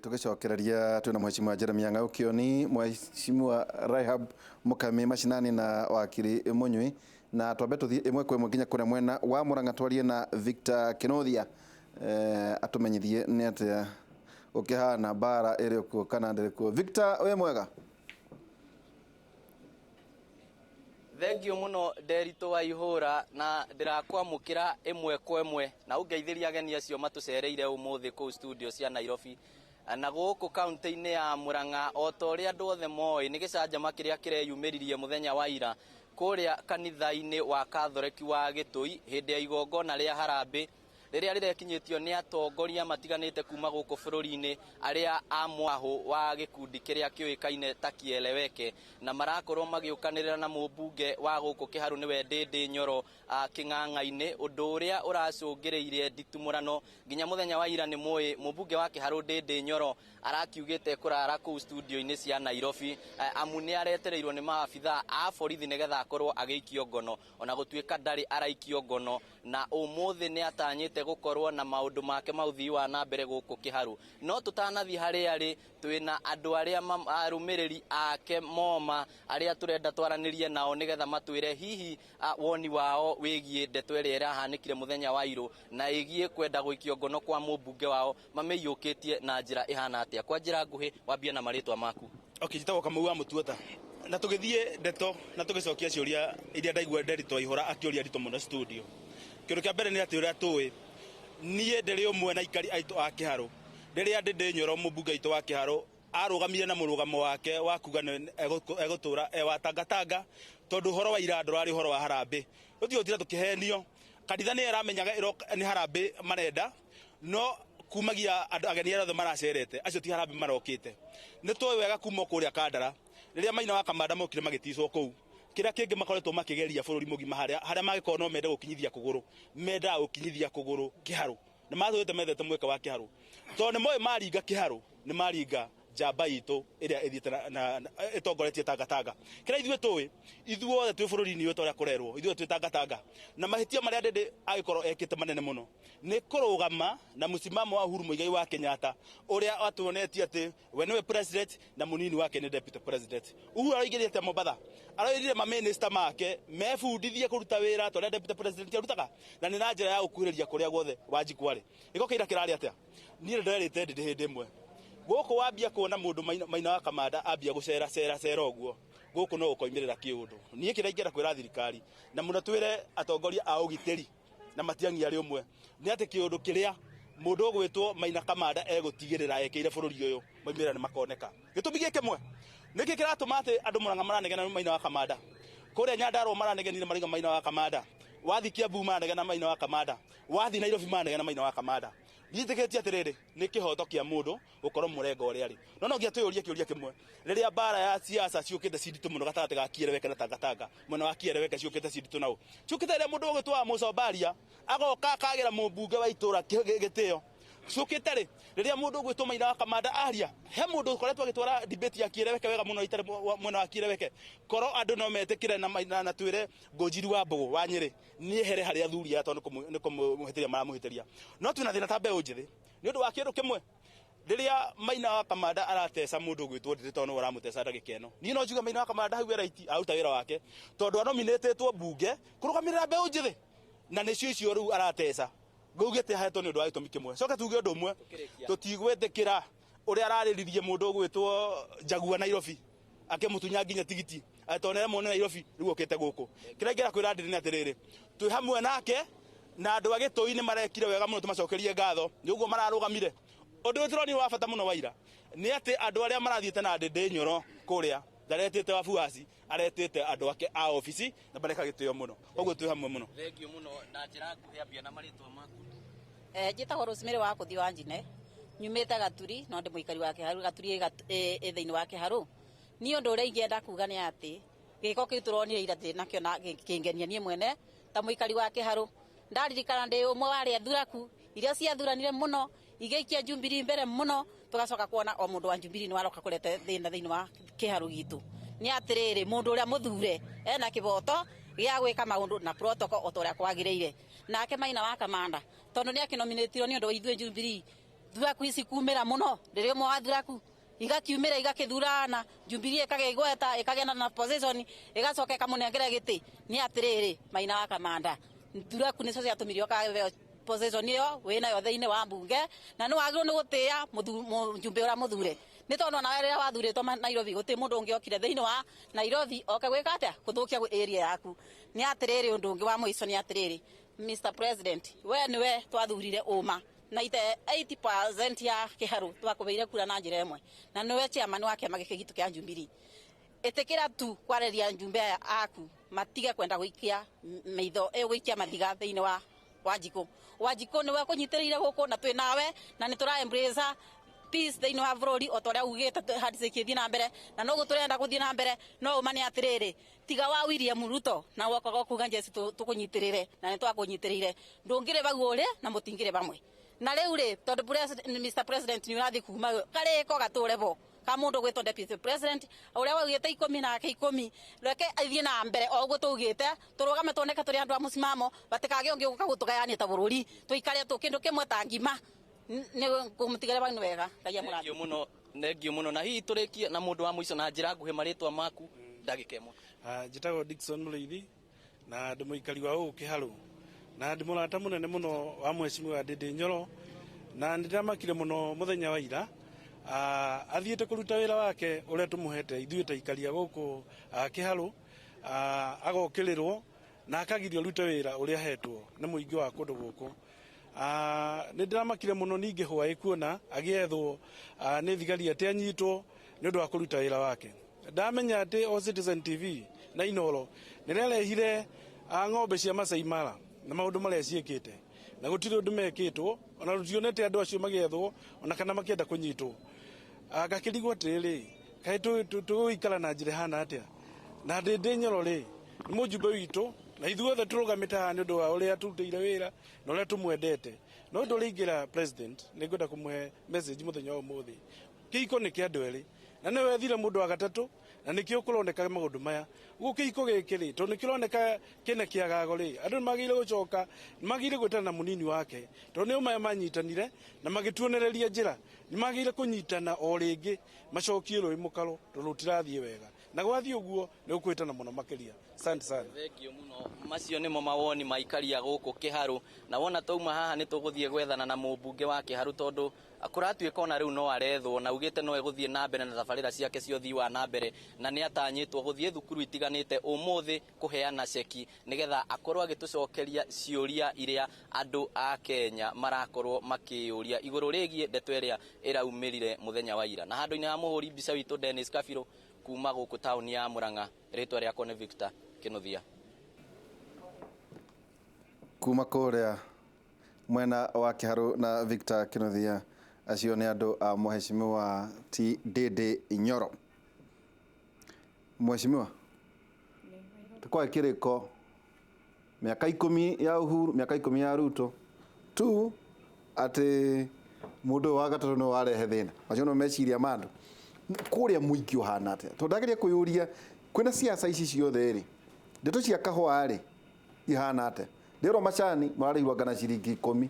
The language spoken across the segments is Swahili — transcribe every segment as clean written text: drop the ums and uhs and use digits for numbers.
tugicokereria twina mheshimiwa Jeremy Ang'au Kioni, mheshimiwa Rahab Mukami mashinani na wakiri Munywi, na twambe tuthie imwe kwa imwe nginya kuria mwena wa Murang'a twarie na Victor Kinothia atumenyithie ni atia ukihana bara iri ku kana ndiri ku. Victor, we mwega? Thengio muno Nderito wa Ihura, na ndirakwamukira imwe kwa imwe na ungeithiria ageni acio matucereire umuthi ku studio cia Nairobi na guku kaunti-ini ya Murang'a. O ta uria andu othe moi ni gicanjama kiria kireyumiririe muthenya wa ira kuria kanitha-ini wa Katholeki wa Gitui hindi ya igongona ria Harambe riria rirekinyitio ni atongoria matiganite kuma guku bururi-ini aria amwahu wa gikundi kiria kioikaine ta Kieleweke, na marakorwo magiukanirira na mubunge wa guku Kiharu niwe Ndindi Nyoro King'ang'a-ini, undu uria uracungiriire nditumurano nginya muthenya wa ira. Ni moi mubunge wa Kiharu Ndindi Nyoro arakiugite kurara ku studio-ini cia Nairobi amu ni aretereirwo ni maabitha a borithi nigetha akorwo agiikio ngono, ona gutuika ndari araikio ngono, na umuthi ni atanyite gukorwo na maundu make mauthii wa na mbere guku Kiharu. No tutanathi haria ri twina andu aria arumiriri ake moma aria turenda twaranirie nao nigetha matwire hihi woni wao wigie ndeto iria irahanikire muthenya wa iru na igie kwenda guikio ngono kwa mubunge wao mameyukitie na njira ihana atia. Kwa njira nguhi wambie na maritwa maku. Okay, jitagwo Kamau wa Mutuota na tugithie ndeto na tugicokia ciuria iria ndaigua Nderito Ihura akioria Ndito muno studio. Kindu kia mbere ni ati uria tui nie ndiri umwe na ikari aitu a Kiharu riria Ndindi Nyoro mubunge aitu wa Kiharu arugamire na murugamo wake wa kuga egutura wa tangatanga tondu horo wa ira ndorari horo wa Harambe uthio tira tukihenio kanitha ni eramenyaga ni Harambe marenda no kumagia ageni othe maracerete acio ti Harambe marokite. Ni twi wega kuma kuria Kandara riria Maina wa Kamanda mokire magiticwo kuu kira kingi makoretwo makigeria bururi mugima haria magikorwo no mende gukinyithia kuguru menda gukinyithia kuguru Kiharu na mathwete methete mweka wa Kiharu to ni moyo maringa Kiharu ni maringa jamba itu iria ithiete na itongoretie tangatanga kira ithuĩ tũĩ ithuothe twĩ bũrũri-inĩ ũyũ ũrĩa kũrerwo ithuothe twĩ tangatanga na mahitia marĩa Ndindi agĩkorwo ekĩte manene mũno nĩ kũrũgama na mũsimamo wa Uhuru Muigai wa Kenyatta ũrĩa atuonetie atĩ we nĩwe president na mũnini wake nĩ deputy president. Uhuru araigĩrĩte Mombatha araigĩrĩre ma minister make mebundithie kũruta wĩra tondũ deputy president arutaga na nĩ na njĩra ya gũkuhĩrĩria kũrĩa guothe Wanjiku arĩ. Gĩko kĩira kĩrarĩ atĩa niĩ nderĩte Ndindi hĩndĩ ĩmwe guku wambia kuona mundu Maina wa Kamanda ambia gucera uguo guku no ukoimirira kiundu nie kira ingera kwira thirikari na muno twire atongoria a ugiteri na matiangi ari umwe ni ati kiundu kiria mundu ogwitwo Maina Kamanda egutigirira ekeire bururi uyu moimira ni makoneka gitumi gikimwe niki kiratuma ati andu Murang'a maranegena Maina wa Kamanda kuria Nyandarua maranegenire mariga Maina wa Kamanda wathi Kiambu maranegena Maina wa Kamanda wathi Nairobi maranegena Maina wa Kamanda gitiketie atiriri ni kihoto kia mundu gukorwo murengo uri ari no gia tuyurie kiuria kimwe riria bara ya siasa ciukite cinditu muno gatagati ga Kieleweke na tangatanga mwena wa Kieleweke ciukite cinditu nau ciukite ria mundu ugitwa Mucombaria agoka akagira mubunge wa itura gitio ciukite ri riria mundu ugitwa Maina wa Kamanda aria he mundu ukoretwo agitwara debate ya Kieleweke wega muno itare mwena wa Kieleweke koro andu no metikire na Maina na twire Ngũnjiri wa Mbogo wa Nyeri ni here haria thuri ya tondu ni kumuhitiria maramuhitiria no twina thina ta mbeũ njithi ni undu wa kindu kimwe riria Maina wa Kamanda aratesa mundu ugitwo Ndindi no uramutesa ndagika ino ni no njuga Maina wa Kamanda hau right aruta wira wake tondu anominatetwo bunge kurugamirira mbeũ njithi na nicio icio riu aratesa gugite haeto ni undu wa gitumi kimwe coka tuge undu umwe tutigwetikira uria arariririe mundu ugwitwo Njagua Nairobi akemutunya nginya tigiti atonere mone Nairobi riu okete guku kira ngira kwira Ndindi atiriri twi hamwe nake na andu agitoi ni marekire wega muno tumacokerie ngatho ni uguo mararugamire undu utironi wa bata muno waira ni ati andu aria marathiete na Ndindi Nyoro kuria ndaretete wafuasi aretete andu ake a ofisi na bareka gitio muno koguo twi hamwe muno. Thengio muno na njira nguhiambia na maritwa maku. Njitagwo Rosemary wa Kuthi wa Njine nyumite Gaturi no ndi muikari wa Kiharu Gaturi thiini wa Kiharu ni undu uria ingenda kuga ni ati giko kiu turonire ira nakio na kingenia nie mwene ta muikari wa Kiharu ndaririkana ndi umwe wa aria thuraku iria ciathuranire muno igeikia Jubilee mbere muno tugacoka kuona o mundu wa Jubilee ni waroka kurete thina thiini wa Kiharu gitu ni atiriri mundu uria muthure ena kiboto gia gwika maundu na protocol otoria kwagiriire nake Maina wa Kamanda tondu ni akinominatirwo ni undu wa ithuĩ Jubilee thuraku ici kumira muno riria mwa thuraku igakiumira igakithurana Jubilee ikagegweta ikagena na position igacoka kamunengere giti ni atiriri Maina wa Kamanda thuraku nicio ciatumirio ka position iyo wina yo thiini wa mbunge na ni wagiro ni gutia mujumbe ura muthure ni tondu na riria wathuritwo Nairobi guti mundu ungi okire thiini wa Nairobi oka gwika atia kuthukia area yaku ni atiriri undu ungi wa muico ni atiriri Mr President we niwe twathurire uma na 80% ya kiharu twakubeire kura na njira imwe na niwe chairman wa kiama giki gitu kia Jubilee etekira tu kwareria njumbe aku matige kwenda guikia meitho guikia mathiga thiini wa Wanjiko niwe kunyitirire guku na twi nawe na ni tura embrace peace thiini wa bururi otoria ugite handshake thii na mbere na no guturenda guthii na mbere no umane atiriri tiga wa William Ruto na wako kuga njeci tukunyitirire na ni twakunyitirire ndungire bagure na mutingire bamwe na riu ri tondu Mr President ni urathi kuma kariko gature bo ka mundu gwitwo deputy president uria wagite 10 na ke 10 reke athie na mbere o gutugite turugame toneka turi andu a musimamo batikage ungi guka gutugayania ta bururi tuikare tu kindu kimwe ta ngima ni kumutigare banu wega kaya muradi Thengio muno na hihi turikie na mundu wa muico na njira nguhe maritwa maku ndagika imwe. Njitagwo Dickson Mureithi na ndi muikari wa uu Kiharu na ndi murata munene muno wa Mheshimiwa Ndindi Nyoro na ndiramakire muno muthenya wa ira athiete kuruta wira wake uria tumuhete ithuĩ ta ikaria guku Kiharu agokirirwo na akagirio rute wira uria hetwo ni muingi wa kundu guku ni ndiramakire muno ningi hwaĩ kuona agiethwo ni thigari ati anyitwo ni undu wa kuruta wira wake ndamenya ati o Citizen TV na Inoro nirerehire ng'ombe cia Masai Mara na maundu maria ciikite na gutire undu mekitwo ona rutionete andu acio magiethwo ona kana makienda kunyitwo agakirigwo tiriri kai tuikara na njira hana atia na Ndindi Nyoro ri ni mujumbe witu na ithuothe turugamite haha ni undu wa uria turutire wira na uria tumwendete no undu ringira president ni ngwenda kumuhe message muthenya wa muthi kiiko ni kia andu eri na ni wethire mundu wa gatatu na nikio kuroneka maundu maya gukiiko gikiri to nikironeka kina kiagago ri andu magire gucoka magire gwetana na munini wake to ni umaya manyitanire na magituonereria njira ni magire kunyitana o ringi macokie rui mukaro to rutirathie wega na gwathie uguo ni ukwitana muno makiria. Asante sana. Thengio muno macio nimo mawoni maikaria guku Kiharu na wona tauma haha ni tuguthie gwethana na mumbunge wa Kiharu tondu akuratuika ona riu no arethwo na ugite no eguthie na mbere na thabarira ciake cio thii wa na mbere na ni atanyitwo guthie thukuru itiganite umuthi kuheana ceki nigetha akorwo agitucokeria ciuria iria andu a Kenya marakorwo makiuria iguru rigie ndeto iria iraumirire muthenya wa ira na handu-ini ha muhuri mbica witu Dennis Kabiro kuma guku tauni ya Murang'a ritwa riakwa ni Victor Kinuthia kuma kuria mwena wa Kiharu na Victor Kinuthia acio ni andu a Mheshimiwa ti Ndindi Nyoro. Mheshimiwa tukwa kiriko miaka 10 ya Uhuru miaka 10 ya Ruto tu ati mundu wa gatatu no warehe thina acio no meciria mandu kuria muingi uhana atia to ndageria kuyuria kwina siasa ici ciothe ri ndeto cia kahwa ri ihana atia ndero macani mararihwa ngana ciringi 10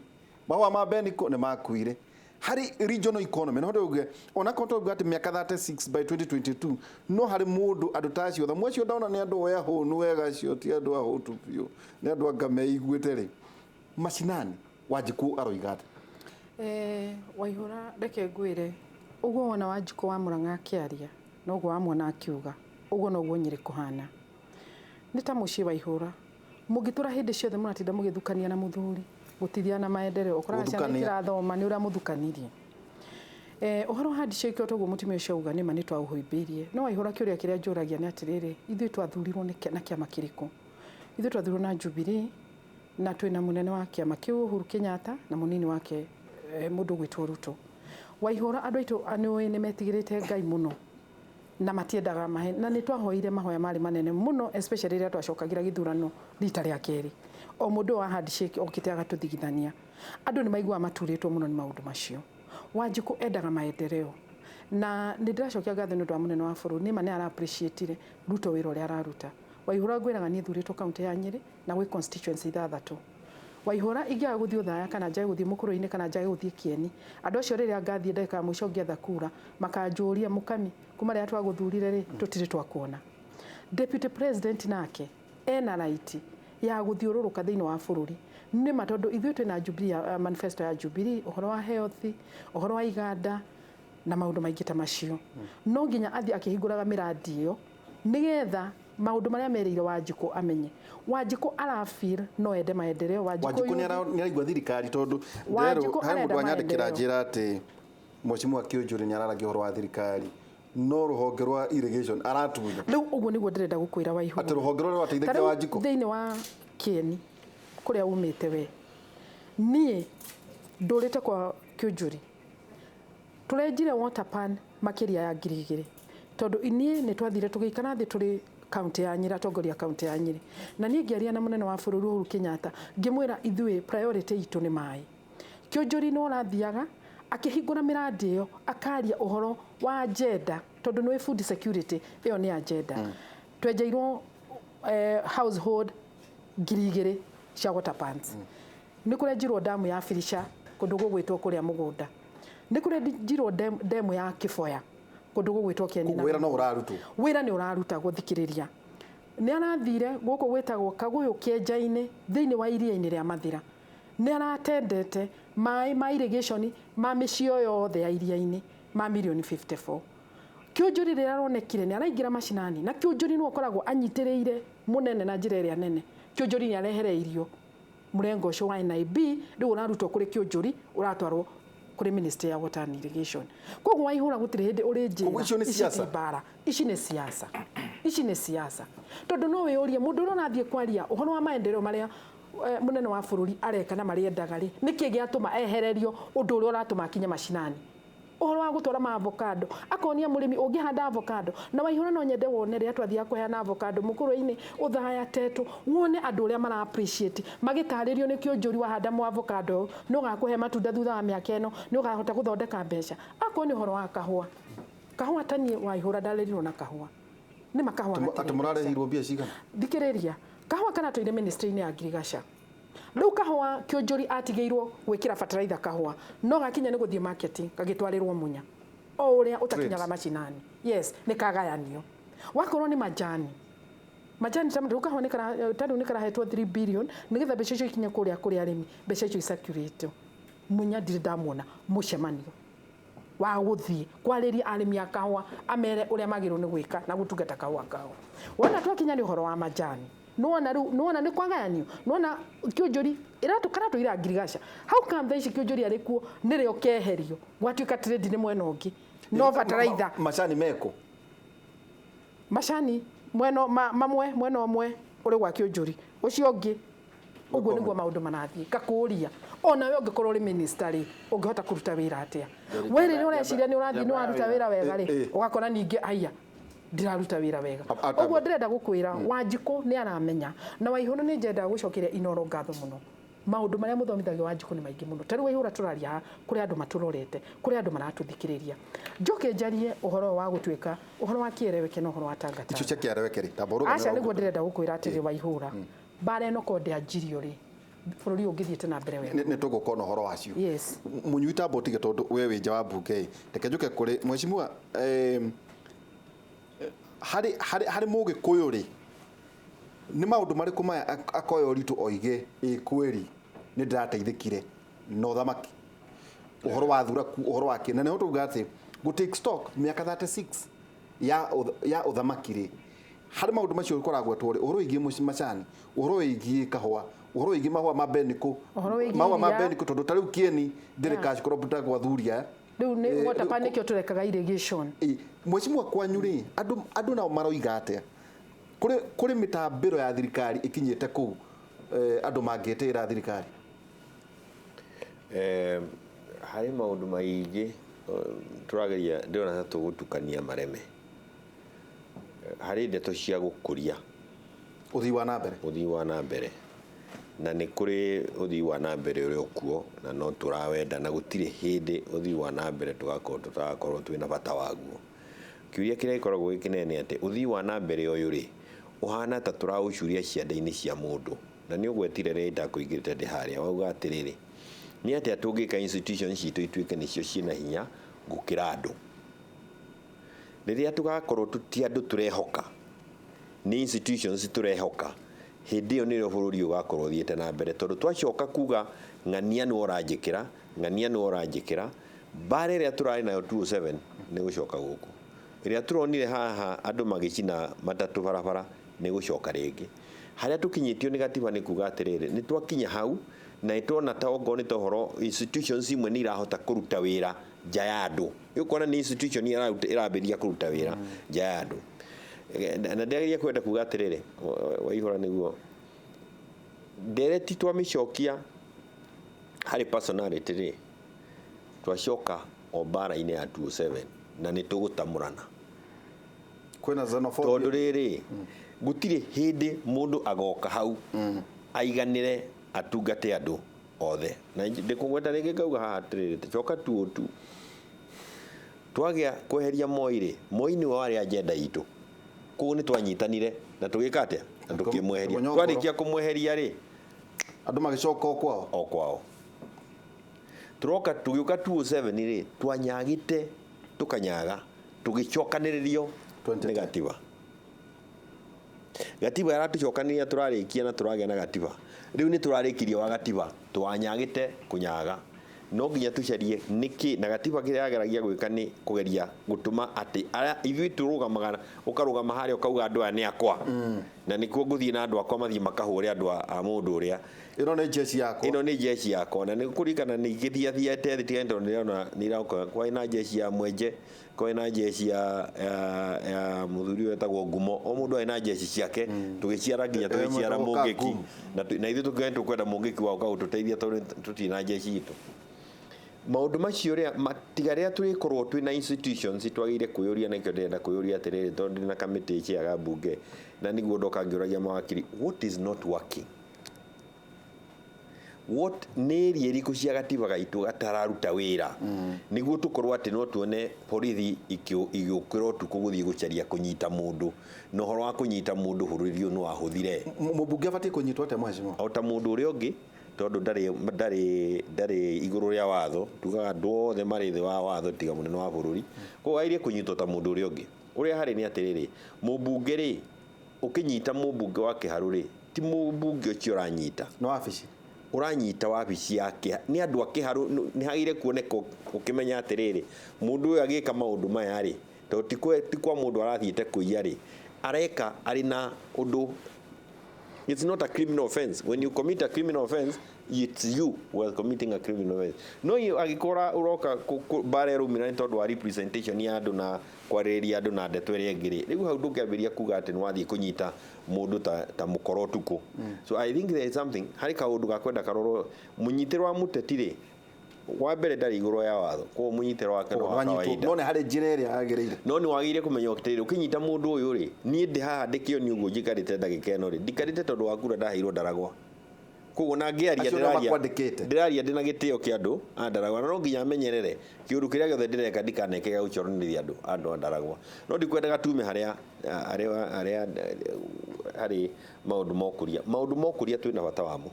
mahwa ma beniko ne makuire hari regional economy no ndoge ona konto gati miaka 36 by 2022 no hari mundu adutaci otha mwacio ndaona ni andu oya hunu wega cio ti andu ahotu pio ni andu angame iguite ri macinani Wanjiku aroigate Waihura reke ngwire uguo wona Wanjiku wa Murang'a akiaria no guo amwona akiuga uguo no guo nyiri kuhana ni ta muci Waihura mugitura hindi ciothe muratinda mugithukania na muthuri gutithia na maendeleo ukora ciana irathoma ni uria muthukanirie uhoro handshake otoguo mutimia ucio uga ni mani twa uhuimbirie no Waihura kiuria kiria njuragia ni atiriri ithui twathurirwo na kiama kiriku ithui twathurirwo na Jubilee na twina munene wa kiama kiu Uhuru Kenyatta na munini wake mundu gwitwo Ruto. Waihura andu aitu anoi ni metigirite Ngai muno na matiendaga mahe na ni twahoire mahoya mari manene muno especially ria twacokagira githurano rita ria keri o mundu wa handshake okite agatuthigithania andu ni maigua maturitwo muno ni maundu macio. Wanjiku endaga maendeleo na ni ndiracokia ngatho ni undu wa munene wa bururi ni mane ara appreciate Ruto wira uria araruta. Waihura ngwiraga ni thuritwo county ya Nyeri na gwi constituency 3 Waihura ingiaga guthii uthaya kana njage guthii mukuru-ini kana njage guthii Kieni, andu acio riria ngathie ndagika ya mwico ngietha kura makanjuria Mukami kuma riria twaguthurire ri tutire twakuona. Deputy President nake ena right ya guthiururuka thiini wa bururi ni matondu ithuĩ twina Jubilee manifesto ya Jubilee uhoro wa health, uhoro wa iganda na maundu maingi ta macio. No nginya athie akihinguraga miradi iyo nigetha maundu maria mereire Wanjiku amenye. Wanjiku arafeel no ende maendeleo. Wanjiku ni araigua thirikari tondu ndero hai mundu anyandikira njira ati Mheshimiwa Kiunjuri ni araragia uhoro wa thirikari no ruhonge rwa irrigation aratunya. Riu uguo niguo ndirenda gukwira Waihura ati ruhonge rwa wateithagia Wanjiku thiini wa Kieni kuria umite we nie ndurite kwa Kiunjuri turenjire water pan makiria ya 2,000 tondu inie ni twathire tugikana thi turi kaunti ya Nyeri, atongoria kaunti ya Nyeri, na nie ngiaria na munene wa bururi Uhuru Kenyatta ngimwira ithuĩ priority itu ni mai. Kiunjuri no rathiaga akihingura miradi iyo akaria uhoro wa agenda tondu ni food security iyo ni agenda. Twenjeirwo household 2,000 cia water pans. Ni kurenjirwo damu ya Filisha kundu gugwitwo kuria mugunda. Ni kurenjirwo demu ya Kiboya kundu gugwitwo Kieni na wira no urarutwo wira ni uraruta guthikiriria. Ni arathire guku gwitagwo Kaguyu Kienja-ini thiini wa iria-ini ria Mathira. Ni aratendete mai ma irrigation ma micio yothe ya iria-ini ma milioni 54. Kiunjuri rira ronekire ni araingira mashinani na Kiunjuri no koragwo anyitiriire munene na njira iria nene. Kiunjuri ni arehere irio murengo ucio wa NIB riu urarutwo kuri Kiunjuri uratwarwo kuri Ministry ya Water and Irrigation. Koguo Waihura gutire hindi uri njira ici ni siasa. Ici ni siasa tondu no wiurie mundu urathie kwaria uhoro wa maendeleo maria munene wa bururi areka na mariendaga ri niki giatuma ehererio undu uria uratuma kinye mashinani uhoro wa gutwara ma avocado akonia murimi ungihanda avocado na Waihura no nyende wone ria twathia kuheana avocado mukuru-ini uthaya tetu wone andu uria mara appreciate magitaririo ni Kiunjuri wahanda mu avocado no gakuhe matunda thutha wa miaka ino ni ugahota guthondeka mbeca akoni uhoro wa kahua tani Waihura ndaririrwo na kahua ni makahua ati murarehirwo mbia cigana thikiriria kahua kana tuire ministry-ini ya Girigasha. Riu kahua Kiunjuri atigeirwo gwikira fertilizer kahua no gakinya ni guthie marketing kagitwarirwo Munya o uria utakinyaga mashinani. Yes ni kagayanio wakorwo ni majani tamu kahua ni kara tadu ni karahetwo 3 billion nigetha mbeca icio ikinye kuria arimi mbeca icio circulate Munya ndiri ndamuona mucemanio wa guthie kwariria arimi a kahua amere uria magirwo ni gwika na gutungata kahua kao. Wona twakinya ni uhoro wa majani nuona ni kwagayanio nuona Kiunjuri iratukana tuira Girigasha how come thaici Kiunjuri arikuo nirio keherio gwatuika trade ni mwena ungi no fertilizer macani meko macani mamwe mwena omwe uri gwa Kiunjuri ucio ungi uguo niguo maundu manathie kakuria ona we ungikorwo ri minister ri ungihota kuruta wira atia we ri ureciria ni urathie ni waruta wira wega ri ugakora ningi aya ndiraruta wira wega uguo ndirenda gukwira Wanjiku ni aramenya na Waihura ni njenda gucokeria Inoro ngatho muno maundu maria muthomithagio Wanjiku ni maingi muno tari Waihura turaria kuri andu maturorete kuri andu maratuthikiriria njoke njarie uhoro wa gutuika uhoro wa kiereweke na uhoro wa tangata icio cia kiereweke ri taboruga aca niguo ndirenda gukwira atiri Waihura bara eno konde anjirio ri bururi ungithiete na mbere wega ni tugukona uhoro wacio yes munyuita botige tondu we wi nja wa mbunge reke njuke kuri Mheshimiwa hari Mugikuyu ri ni maundu mariku maya akoyo ritu oige kweri ni ndirateithikire no thamaki uhoro wa thuraku uhoro wa kina ne tuga ati go take stock miaka 36 ya uthamaki ri hari maundu macio ukoragwo twore uhoro igie macani uhoro igie kahua uhoro igie mahua mabeniko mahua mabeniko tondu tariu Kieni ndire cash crop ta kwa thuria riu ni water pan nikio turekaga irrigation Mheshimiwa kwanyu ri andu na maroiga atia kuri mitambiro ya thirikari ikinyete ku andu mangietira thirikari hari maundu maingi turageria ndirona tugutukania mareme hari ndeto cia gukuria uthii wa na mbere na ni kuri uthii wa na mbere uri okuo na no turawenda na gutire hindi uthii wa na mbere tutakorwo twina bata waguo kiuria kiria ikoragwo gikinene ati uthii wa na mbere uyu ri uhana ta turaucuria cianda-ini cia mundu na nĩ ũgwetire rĩrĩa ndakũingĩrĩte ndĩ harĩa wauga atĩrĩrĩ nĩ atĩa tũngĩka institutions citũ ituĩke nĩcio ciĩna hinya gũkĩra andũ rĩrĩa tũgakorwo ti andũ tũrehoka nĩ institutions tũrehoka hĩndĩ ĩyo nĩrĩo bũrũri ũgakorwo thiĩte na mbere tondũ twacoka kuga ng'ania nĩ ũranjĩkĩra ng'ania nĩ ũranjĩkĩra mbara ĩrĩa tũrarĩ nayo 207 nĩ gũcoka gũkũ ĩrĩa tũronire haha andũ magĩcina matatũ barabara nĩ gũcoka rĩngĩ harĩa tũkinyĩtio nĩ gatiba nĩ kuga atĩrĩrĩ nĩ twakinya hau na ĩtwona ta ongo nĩ tohoro institutions imwe nĩ irahota kũruta wĩra nja ya andũ ũkona nĩ institution ĩrambĩrĩria kũruta wĩra nja ya andũ na ndĩrageria kwenda kuga atĩrĩrĩ Waihũra nĩguo ndereti twamĩcokia harĩ personality rĩ twacoka o mbara-inĩ ya 207 na nĩ tũgũtamũrana kwĩna xenophobia tondũ rĩrĩ gũtirĩ hĩndĩ mũndũ agoka hau aiganĩre atungate andũ othe na ndĩkũgweta rĩngĩ ngauga haha atĩrĩrĩ coka 202 twagĩa kweheria Moi nĩ warĩ agenda itũ kũu nĩ twanyitanire na tũgĩka atĩa na tũkĩmweheria twarĩkia kũmweheria rĩ andũ magĩcoka o kwao turoka tũgĩũka 207 rĩ twanyagĩte tũkanyaga tũgĩcokanĩrĩrio nĩ gatiba yaratũcokanĩrĩria tũrarĩkia na tũragĩa na gatiba rĩu nĩ tũrarĩkirie wa gatiba twanyagĩte kũnyaga no nginya tũcarie nĩkĩ na gatiba kĩrĩa yageragia gwĩka nĩ kũgeria gũtũma atĩ ithuĩ tũrũgamaga ũkarũgama harĩa ũkauga andũ aya nĩ akwa na nĩkuo ngũthiĩ na andũ akwa mathiĩ makahũre andũ a mũndũ ũrĩa ĩno nĩ jeshi yakwa na nĩ kũririkana nĩ igĩthiathiĩte thĩ tiga nĩ irauka kwa ina jeshi ya Mwenje kwa ina jeshi ya mũthuri wetagwo Ngumo o mũndũ arĩ na jeshi ciake tũgĩciara nginya tũgĩciara Mũngĩki na ithuĩ tũkwenda Mũngĩki wa gũtũteithia tondũ tũtirĩ na jeshi itũ maũndũ macio matiga rĩrĩa tũrĩkorwo twĩna institutions twagĩrĩire kwĩyũria na ikĩo ndĩrenda kwĩyũria atĩrĩrĩ tondũ ndĩna kamĩtĩ ciaga mbunge na nĩguo ndoka ngĩũragia mawakiri what is not working what nĩ ĩrĩa ĩrĩkũ cia gatiba gaitũ gatararuta wĩra nĩguo tũkorwo atĩ no tuone borithi igĩũkĩra ũtukũ gũthiĩ gũcaria kũnyita mũndũ na ũhoro wa kũnyita mũndũ bũrũri ũyũ nĩ wahũthire mũmbunge abatiĩ kũnyitwo atĩa mheshimiwa o ta mũndũ ũrĩa ũngĩ tondũ ndarĩ igũrũ rĩa watho tugaga andũ othe marĩ thĩ wa watho tiga mũnene wa bũrũri koguo agĩrĩire kũnyitwo ta mũndũ ũrĩa ũngĩ ũrĩa harĩ nĩ atĩrĩrĩ mũmbunge rĩ ũkĩnyita mũmbunge wa Kĩharũ rĩ ti mũmbunge ũcio ũranyita no wabici ũranyita wabici yake nĩ andũ a Kĩharũ nĩ hagĩrĩire kuoneka ũkĩmenya atĩrĩrĩ mũndũ ũyũ agĩka maũndũ maya rĩ tondũ ti kwa mũndũ arathiĩte kũiya rĩ areka arĩ na ũndũ. It's not a criminal offense. When you commit a criminal offense, it's you who are committing a criminal offense. No agikora uroka bare rumira ni tondu wa representation ya andu na kwarĩrĩria andu na ndeto ĩrĩa ĩngĩ rĩu hau ndũngĩambĩrĩria kuga atĩ nĩ wathiĩ kũnyita mũndũ ta mũkoro tuko. So I think there is something harĩ kaũndũ gakwenda karorwo mũnyitĩro wa mũteti rĩ wa mbere ndarĩ igũrũ ya watho kwa mũnyitĩro wake no wa kawaida no nĩ harĩ njĩra ĩrĩa yagĩrĩire no nĩ wagĩrĩire kũmenya atĩrĩrĩ ũkĩnyita mũndũ ũyũ rĩ niĩ ndĩ haha ndĩkĩonio ũguo njikarĩte ndagĩka ĩno rĩ ndikarĩte tondũ wa kura ndaheirwo Ndaragwa koguo na ngĩaria ndĩraria ndĩna gĩtĩo kĩa andũ a Ndaragwa na no nginya amenyerere kĩũndũ kĩrĩa gĩothe ndĩreka ndikaneke gĩa gũcoranĩrĩria andũ a Ndaragwa no ndikwendaga tume harĩa harĩ maũndũ mokũria twĩna bata wamo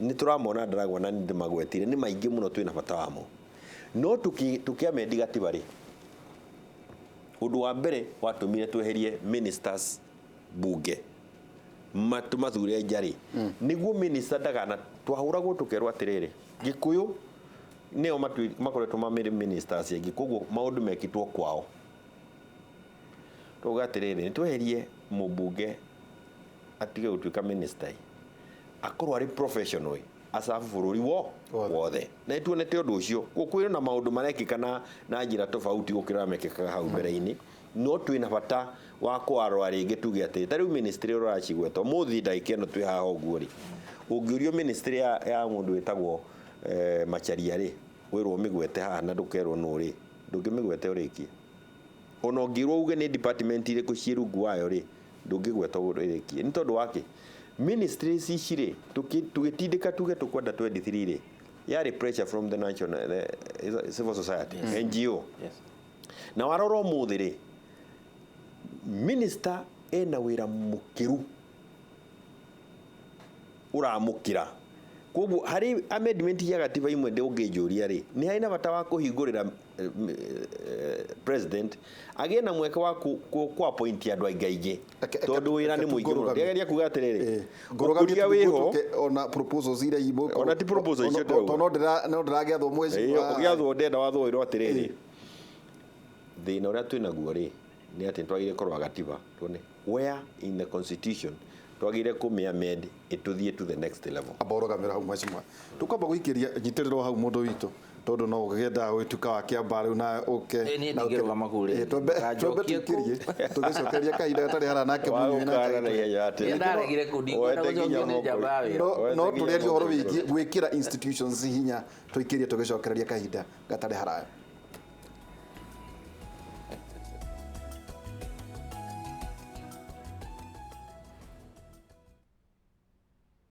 nĩ tũramona Ndaragwa na nĩ ndĩmagwetire nĩ maingĩ mũno twĩna bata wamo no tukĩamendi gatiba rĩ ũndũ wa mbere watũmire tweherie ministers bunge matũmathure njarĩ nĩguo minister ndagana twahũragwo tũkerwo atĩrĩrĩ Gĩkũyũ nĩo makoretwo mamĩrĩ ministers aingĩ koguo maũndũ mekĩtwo kwao tuga atĩrĩrĩ nĩ tweherie mũmbunge atige gũtuĩka minister akorwo arĩ professional asafu bũrũri wothe na tuonete ũndũ ũcio kwĩna na maũndũ marekĩka na njĩra tofauti gũkĩra mekĩkaga hau mbere-inĩ no twĩna bata wa kwarora rĩngĩ tuge atĩ ta rĩu ministry ũracigweta mũthĩ ndagĩka ĩno twĩ haha ũguo rĩ ũngĩũrio ministry ya mũndũ wĩtagwo Macharia rĩ wĩrwo mĩgwete haha na ndũkerwo nũ rĩ ndũngĩmĩgwete ũrĩkie ona ũngĩrwo uge nĩ department irĩkũ ciĩ rungu wayo rĩ ndũngĩgweta ũrĩkie nĩ tondũ wake ministry ici rĩ tũgĩtindĩka tuge tũkwenda 23 rĩ yarĩ pressure from the national civil society NGO na warora ũmũthĩ rĩ minister ena wĩra mũkĩru uramukira koguo hari amendment ya gatiba imwe ndi ungijuria ri ni haina bata wa kuhingurira president agena mweke wa ku appoint andu aingaige tondu wira ni muingi muno ndigeria kuga atiriri ngurugamia wiho ona proposals ira ibo ona ti proposals icio tono ndiragiathwo mwezi ugiathwo ndenda wathwo atiriri thina uria twina guo ri ni ati twagire korwa gatiba tuone where in the constitution twagire kumiamend ituthie to the next level aborogamira hau mheshimiwa tukwamba guikiria nyitiriro hau mundu witu tondu no ugenda gwituka wa kiamba riu na uke ni ndigirwa makuri twambe tukirie tugicokeria kahinda gatari hara nake munyu na ndaregire kudingwa na gucokia ni jabawe no turiaria horo wiki gwikira institutions hinya tuikirie tugicokereria kahinda gatari hara